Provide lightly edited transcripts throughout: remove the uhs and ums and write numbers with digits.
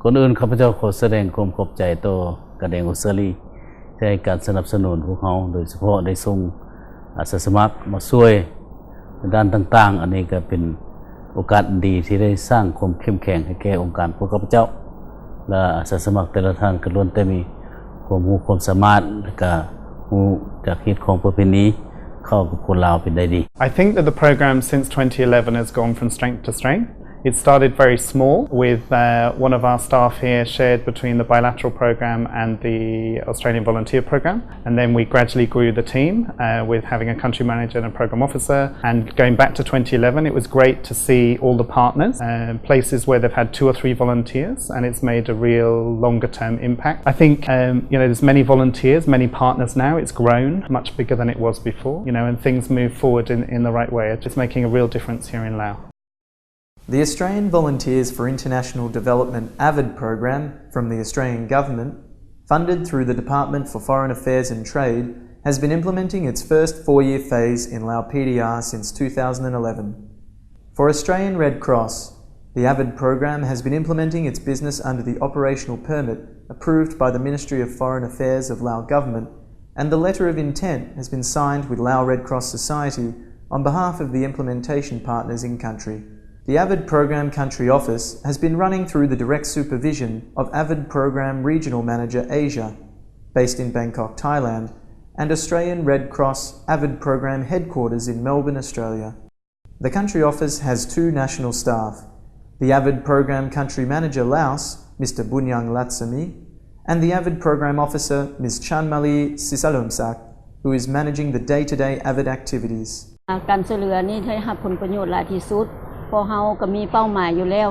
คนอื่นข้าพเจ้าขอแสดงความขอบใจต่อกระแดงออสเตรเลียที่ให้การสนับสนุนพวกเขาโดยเฉพาะได้ส่งอาสาสมัครมาช่วยในด้านต่างๆอันนี้ก็เป็นโอกาสดีที่ได้สร้างความเข้มแข็งให้แก่องค์การพวกข้าพเจ้าและอาสาสมัครแต่ละท่านก็ล้วนแต่มีความรู้ความสามารถและก็รู้จากเหตุของประเพณีเข้ากับคนลาวเป็นได้ดี I think that the program since 2011 has gone from strength to strength. It started very small with one of our staff here shared between the bilateral program and the Australian volunteer program, and then we gradually grew the team with having a country manager and a program officer. And going back to 2011, it was great to see all the partners, places where they've had 2 or 3 volunteers, and it's made a real longer term impact. I think there's many volunteers, many partners now. It's grown much bigger than it was before, and things move forward in the right way. It's making a real difference here in Laos. The Australian Volunteers for International Development AVID program from the Australian Government, funded through the Department for Foreign Affairs and Trade, has been implementing its first 4-year phase in Laos PDR since 2011. For Australian Red Cross, the AVID program has been implementing its business under the operational permit approved by the Ministry of Foreign Affairs of Laos Government, and the letter of intent has been signed with Laos Red Cross Society on behalf of the implementation partners in country. The AVID Program Country Office has been running through the direct supervision of AVID Program Regional Manager Asia, based in Bangkok, Thailand, and Australian Red Cross AVID Program Headquarters in Melbourne, Australia. The Country Office has 2 national staff, the AVID Program Country Manager Laos, Mr. Bunyang Latsami, and the AVID Program Officer, Ms. Chanmali Sisalomsak, who is managing the day-to-day AVID activities. การช่วยเหลือนี่ได้รับผลประโยชน์หลายที่สุดพวกเราก็มีเป้าหมายอยู่แล้ว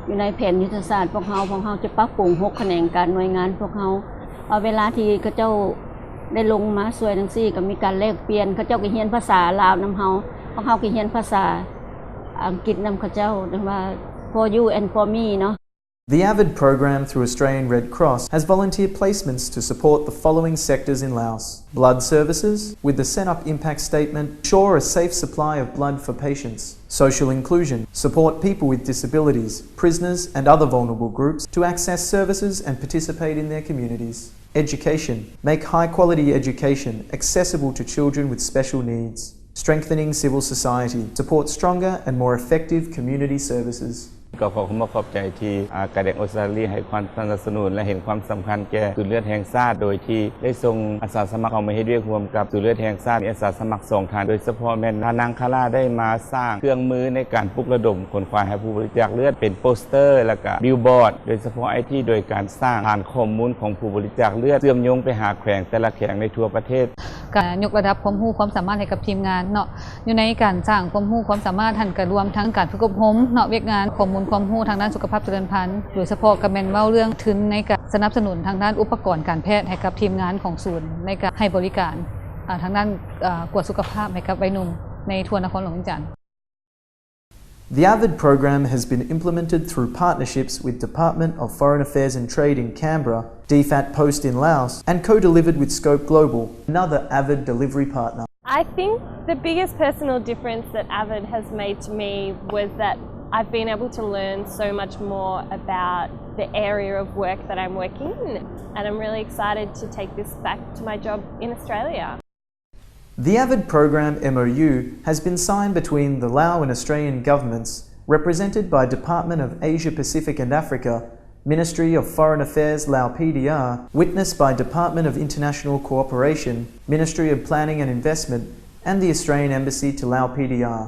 อยู่ในแผนยุทธศาสตร์พวกเราจะปรับปรุง6แขนงการหน่วยงานพวกเราเวลาที่เขาเจ้าได้ลงมาช่วยทั้ง4ก็มีการแลกเปลี่ยนเขาเจ้าก็เรียนภาษาลาวนำเฮาพวกเราก็เรียนภาษาอังกฤษนำเขาเจ้าว่า for you and for me เนาะ The AVID program through Australian Red Cross has volunteer placements to support the following sectors in Laos. Blood services, with the set-up impact statement, ensure a safe supply of blood for patients. Social inclusion, support people with disabilities, prisoners and other vulnerable groups to access services and participate in their communities. Education, make high-quality education accessible to children with special needs. Strengthening civil society, support stronger and more effective community services. ก็ขอขอบใจที่กระแดงออสเตรเลียให้ความสนับสนุนและเห็นความสำคัญแก่ศูนย์เลือดแห่งชาติโดยที่ได้ส่งอาสาสมัครเข้ามาให้เรียกรวมกับศูนย์เลือดแห่งชาติมีอาสาสมัคร2 ท่านโดยเฉพาะแม่นางคาราได้มาสร้างเครื่องมือในการปลุกระดมคนควายให้ผู้บริจาคเลือดเป็นโปสเตอร์และก็บิลบอร์ดโดยเฉพาะที่โดยการสร้างฐานข้อมูลของผู้บริจาคเลือดเชื่อมโยงไปหาแขวงแต่ละแขวงในทั่วประเทศการยกระดับความรู้ความสามารถให้กับทีมงานเนาะอยู่ในการสร้างความรู้ความสามารถทันกระรวมทั้งการฝึกอบรมเนาะเวียกงานข้อมูลความรู้ทางด้านสุขภาพเจริญพันธุ์โดยเฉพาะกับแมนเว้าเรื่องทุนในการสนับสนุนทางด้านอุปกรณ์การแพทย์ให้กับทีมงานของศูนย์ในการให้บริการทางด้านกวดสุขภาพให้กับวัยหนุ่มในทั่วนครหลวงเวียงจันทร์ The AVID program has been implemented through partnerships with Department of Foreign Affairs and Trade in Canberra, DFAT Post in Laos, and co-delivered with Scope Global, another AVID delivery partner. I think the biggest personal difference that AVID has made to me was that I've been able to learn so much more about the area of work that I'm working in, and I'm really excited to take this back to my job in Australia. The AVID program MOU has been signed between the Lao and Australian governments, represented by Department of Asia Pacific and Africa, Ministry of Foreign Affairs Lao PDR, witnessed by Department of International Cooperation, Ministry of Planning and Investment, and the Australian Embassy to Lao PDR.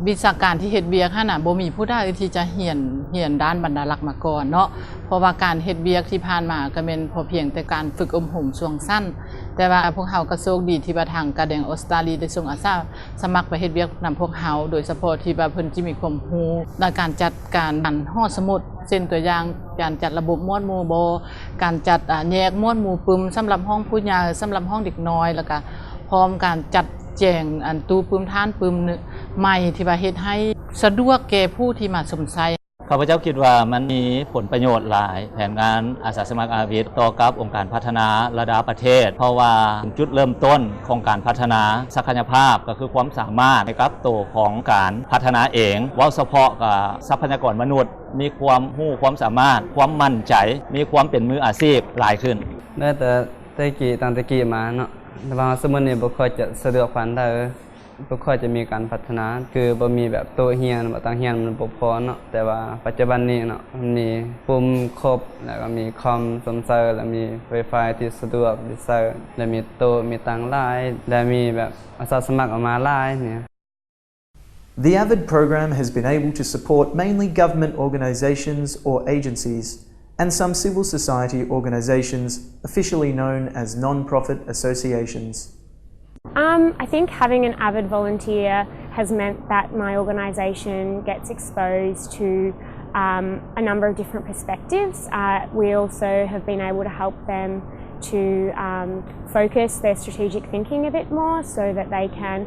วิชาการที่เฮ็ดเวียกหั่นน่ะบ่มีผู้ใดที่จะเรียนด้านบรรณารักษ์มาก่อนเนาะเพราะว่าการเฮ็ดเวียกที่ผ่านมาก็เป็นพอเพียงแต่การฝึกอบรมช่วงสั้นแต่ว่าพวกเฮาก็โชคดีที่ว่าทางกระแดงออสเตรเลียได้ส่งอาสาสมัครไปเฮ็ดเวียกนำพวกเฮาโดยเฉพาะที่ว่าเพิ่นสิมีความรู้ในการจัดการห้องสมุดเช่นตัวอย่างการจัดระบบหมวดหมู่บ่การจัดแยกหมวดหมู่ปึมสำหรับห้องผู้ใหญ่สำหรับห้องเด็กน้อยแล้วก็พร้อมการจัดแจงตู้ปึมท่านปึมใหม่ที่ว่าเฮ็ดให้สะดวกแก่ผู้ที่มาสนใจ ข้าพเจ้าคิดว่ามันมีผลประโยชน์หลายแผนงานอาสาสมัครอาวิทต่อกับองค์การพัฒนาระดับประเทศเพราะว่าจุดเริ่มต้นของการพัฒนาศักยภาพก็คือความสามารถในกับตัวของการพัฒนาเองว่าเฉพาะกับทรัพยากรมนุษย์มีความรู้ความสามารถความมั่นใจมีความเป็นมืออาชีพหลายขึ้นได้แต่ตะกี้มาเนาะแต่ว่าสมัยนี้บ่ค่อยจะสะดวกปานใดบ่ค่อยจะมีการพัฒนาคือบ่มีแบบโต๊ะเรียนบ่ตั้งเรียนมันบ่พอเนาะแต่ว่าปัจจุบันนี้เนาะมันมีปุ่มครบแล้วก็มีคอมสมเสริมแล้วมี Wi-Fi ที่สะดวกดีเซอร์แล้วมีโต๊ะมีตังหลายและมีแบบอาสาสมัครออกมาหลายเนี่ย The AVID program has been able to support mainly government organisations or agencies and some civil society organisations officially known as non-profit associations. I think having an AVID volunteer has meant that my organisation gets exposed to a number of different perspectives. We also have been able to help them to focus their strategic thinking a bit more so that they can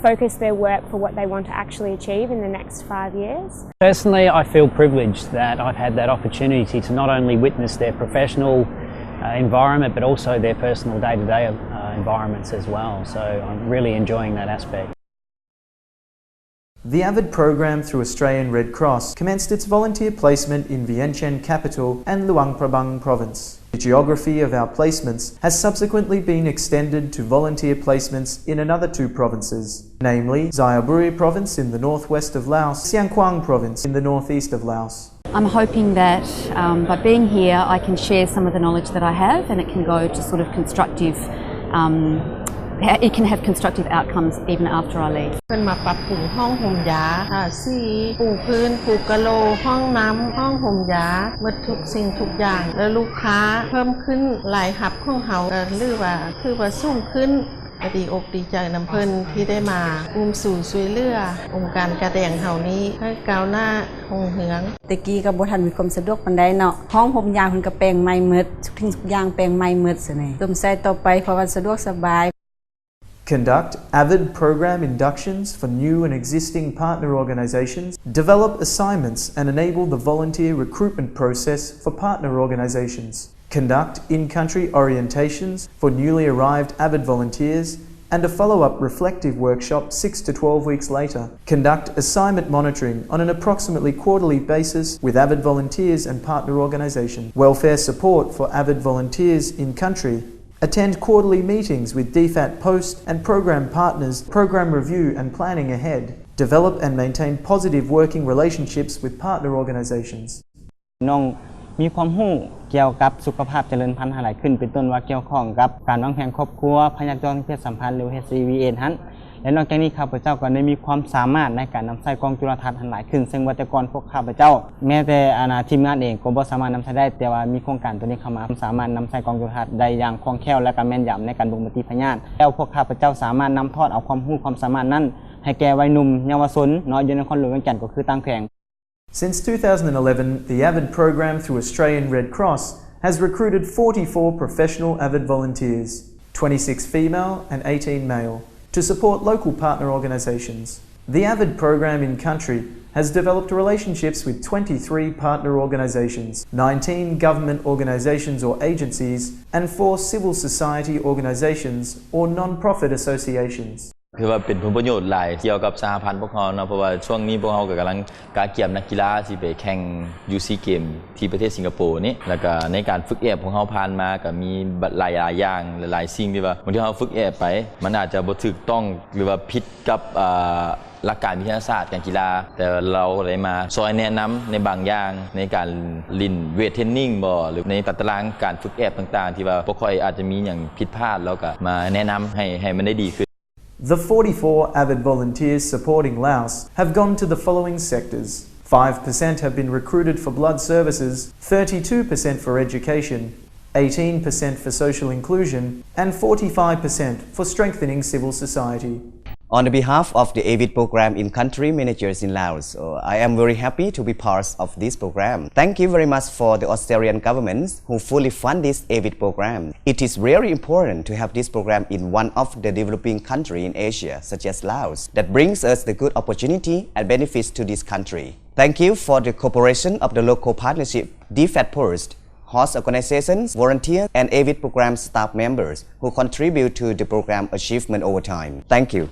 focus their work for what they want to actually achieve in the next 5 years. Personally, I feel privileged that I've had that opportunity to not only witness their professional environment but also their personal day-to-day environments as well. So I'm really enjoying that aspect. The AVID program through Australian Red Cross commenced its volunteer placement in Vientiane capital and Luang Prabang province. The geography of our placements has subsequently been extended to volunteer placements in another 2 provinces, namely Xayaburi province in the northwest of Laos, Siang Quang province in the northeast of Laos. I'm hoping that by being here I can share some of the knowledge that I have and it can go to sort of constructive it can have constructive outcomes even after I leave. เพิ่นมาปรับปรุงห้องห่มยาสีปูพื้นปูกะโลห้องน้ำห้องห่มยาหมดทุกสิ่งทุกอย่างแล้วลูกค้าเพิ่มขึ้นหลายหับของเฮาหรือว่าคือว่าสูงขึ้นก็ดีอกดีใจนำเพิ่นที่ได้มาอุ้มสู่ช่วยเหลือองค์การกระแดงเฮานี้ให้ก้าวหน้ารุ่งเรืองตะกี้ก็บ่ทันมีความสะดวกปานใดเนาะห้องห่มยาเพิ่นก็แปลงใหม่หมดทุกสิ่งทุกอย่างแปลงใหม่หมดซะนี่ต้มใส่ต่อไปเพราะว่าสะดวกสบาย Conduct AVID program inductions for new and existing partner organisations, develop assignments and enable the volunteer recruitment process for partner organisations, conduct in-country orientations for newly arrived AVID volunteers and a follow-up reflective workshop 6 to 12 weeks later, conduct assignment monitoring on an approximately quarterly basis with AVID volunteers and partner organisations, welfare support for AVID volunteers in-country, attend quarterly meetings with DFAT post and program partners, program review and planning ahead, develop and maintain positive working relationships with partner organisations. น้องมีความรู้เกี่ยวกับสุขภาพเจริญพันธุ์หลายขึ้นเป็นต้นว่าเกี่ยวข้องกับการวางแผนครอบครัวพยากรณ์เพศสัมพันธ์หรือ HIV/AIDS นั้นและนอกจากนี้ข้าพเจ้าก็ได้มีความสามารถในการนำใช้กล้องจุลทรรศน์หลายขึ้นซึ่งวัตกรพวกข้าพเจ้าแม้แต่ทีมงานเองก็บ่สามารถนำใช้ได้แต่ว่ามีโครงการตัวนี้เข้ามาสามารถนำใช้กล้องจุลทรรศน์ได้อย่างคล่องแคล่วและก็แม่นยำในการบ่งบอกพยานแล้วพวกข้าพเจ้าสามารถนำทอดเอาความรู้ความสามารถนั้นให้แก่วัยหนุ่มเยาวชนเนาะอยู่ในนครหลวงเวียงจันทน์ก็คือตั้งแขวง Since 2011, the AVID program through Australian Red Cross has recruited 44 professional AVID volunteers, 26 female and 18 male, to support local partner organisations. The AVID program in country has developed relationships with 23 partner organisations, 19 government organisations or agencies, and 4 civil society organisations or non-profit associations. คือว่าเป็นผลประโยชน์หลายเกี่ยวกับสหพันธ์พวกเขาเนาะเพราะว่าช่วงนี้พวกเขากำลังการเกี่ยมนักกีฬาที่ไปแข่ง UC เกมที่ประเทศสิงคโปร์นี่แล้วก็ในการฝึกแอบของเขาผ่านมาก็มีหลายอย่างหลายสิ่งที่ว่าบางทีเขาฝึกแอบไปมันอาจจะบ่ถูกต้องหรือว่าผิดกับหลักการวิทยาศาสตร์การกีฬาแต่เราได้มาซอยแนะนำในบางอย่างในการลินเวทเทรนนิ่งบ่หรือในตารางการฝึกแอบต่างๆที่ว่าบ่ค่อยอาจจะมีอย่างผิดพลาดแล้วก็มาแนะนำให้มันได้ดีขึ้นThe 44 AVID volunteers supporting Laos have gone to the following sectors. 5% have been recruited for blood services, 32% for education, 18% for social inclusion, and 45% for strengthening civil society. On the behalf of the AVID program in country managers in Laos, I am very happy to be part of this program. Thank you very much for the Australian government who fully fund this AVID program. It is very important to have this program in one of the developing countries in Asia, such as Laos, that brings us the good opportunity and benefits to this country. Thank you for the cooperation of the local partnership, DFAT Post, host organizations, volunteers, and AVID program staff members who contribute to the program achievement over time. Thank you.